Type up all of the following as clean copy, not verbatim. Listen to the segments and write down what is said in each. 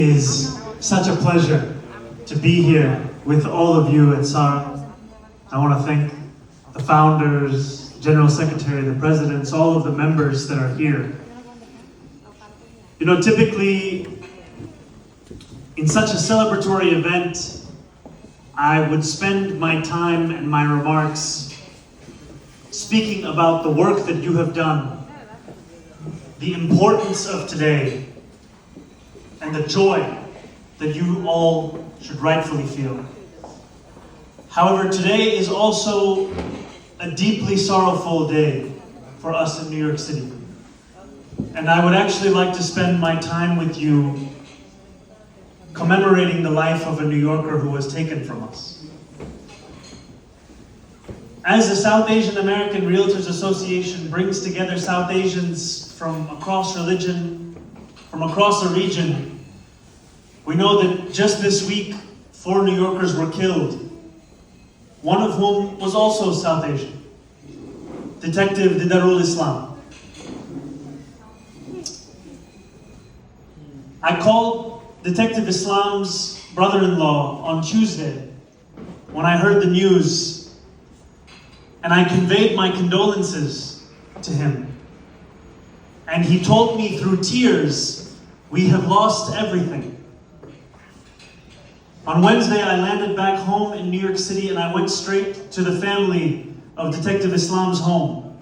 It is such a pleasure to be here with all of you at SAARA. I want to thank the founders, General Secretary, the presidents, all of the members that are here. You know, typically in such a celebratory event, I would spend my time and my remarks speaking about the work that you have done, the importance of today, and the joy that you all should rightfully feel. However, today is also a deeply sorrowful day for us in New York City. And I would actually like to spend my time with you commemorating the life of a New Yorker who was taken from us. As the South Asian American Realtors Association brings together South Asians from across religion, from across the region, we know that just this week, 4 New Yorkers were killed, one of whom was also South Asian, Detective Didarul Islam. I called Detective Islam's brother-in-law on Tuesday when I heard the news, and I conveyed my condolences to him. And he told me through tears, "We have lost everything." On Wednesday, I landed back home in New York City and I went straight to the family of Detective Islam's home.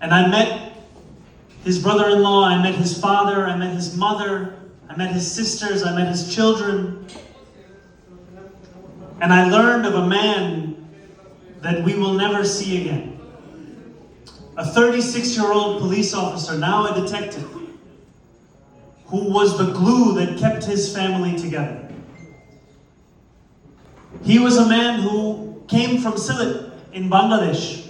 And I met his brother-in-law, I met his father, I met his mother, I met his sisters, I met his children. And I learned of a man that we will never see again. A 36-year-old police officer, now a detective, who was the glue that kept his family together. He was a man who came from Sylhet in Bangladesh,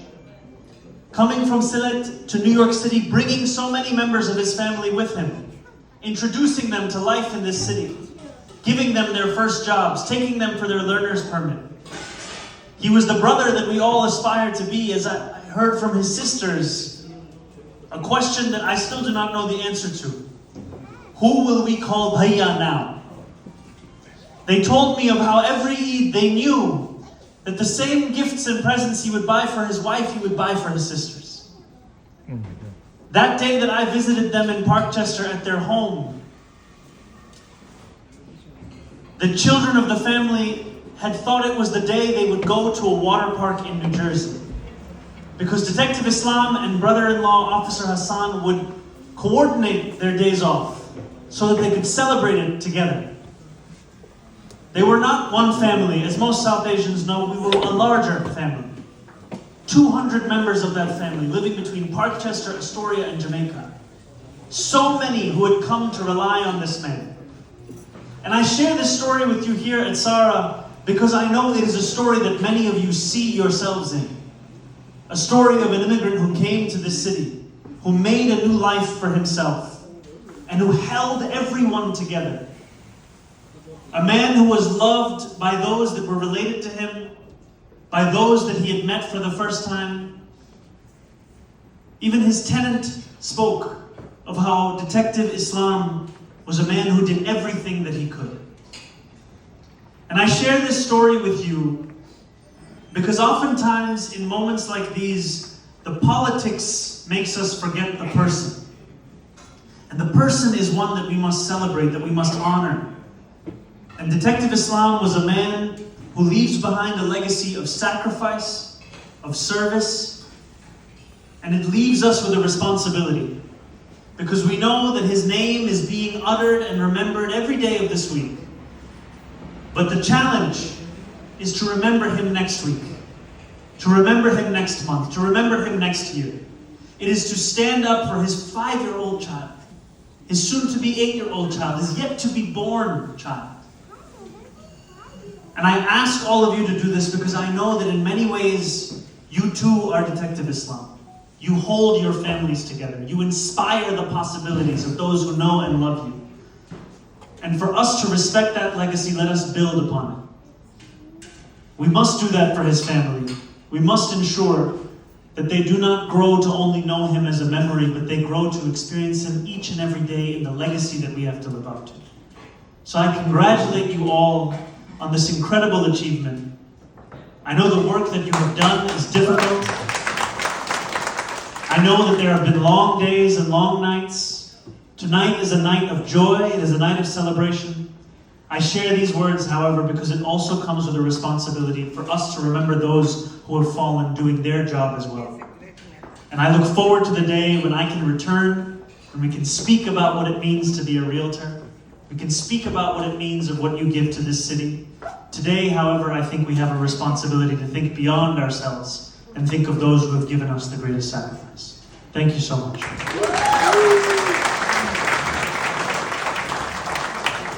coming from Sylhet to New York City, bringing so many members of his family with him, introducing them to life in this city, giving them their first jobs, taking them for their learner's permit. He was the brother that we all aspire to be. As I heard from his sisters, a question that I still do not know the answer to. Who will we call Bhaiya now? They told me of how every Eid they knew that the same gifts and presents he would buy for his wife, he would buy for his sisters. That day that I visited them in Parkchester at their home, the children of the family had thought it was the day they would go to a water park in New Jersey, because Detective Islam and brother-in-law Officer Hassan would coordinate their days off so that they could celebrate it together. They were not one family. As most South Asians know, we were a larger family. 200 members of that family living between Parkchester, Astoria, and Jamaica. So many who had come to rely on this man. And I share this story with you here at SAARA because I know it is a story that many of you see yourselves in. A story of an immigrant who came to this city, who made a new life for himself, and who held everyone together. A man who was loved by those that were related to him, by those that he had met for the first time. Even his tenant spoke of how Detective Islam was a man who did everything that he could. And I share this story with you because oftentimes in moments like these, the politics makes us forget the person. And the person is one that we must celebrate, that we must honor. And Detective Islam was a man who leaves behind a legacy of sacrifice, of service, and it leaves us with a responsibility. Because we know that his name is being uttered and remembered every day of this week. But the challenge is to remember him next week, to remember him next month, to remember him next year. It is to stand up for his 5-year-old child, his soon-to-be 8-year-old child, his yet-to-be-born child. And I ask all of you to do this because I know that in many ways, you too are Detective Islam. You hold your families together. You inspire the possibilities of those who know and love you. And for us to respect that legacy, let us build upon it. We must do that for his family. We must ensure that they do not grow to only know him as a memory, but they grow to experience him each and every day in the legacy that we have to live up to. So I congratulate you all on this incredible achievement. I know the work that you have done is difficult. I know that there have been long days and long nights. Tonight is a night of joy. It is a night of celebration. I share these words, however, because it also comes with a responsibility for us to remember those who have fallen doing their job as well. And I look forward to the day when I can return and we can speak about what it means to be a realtor. We can speak about what it means of what you give to this city. Today, however, I think we have a responsibility to think beyond ourselves and think of those who have given us the greatest sacrifice. Thank you so much.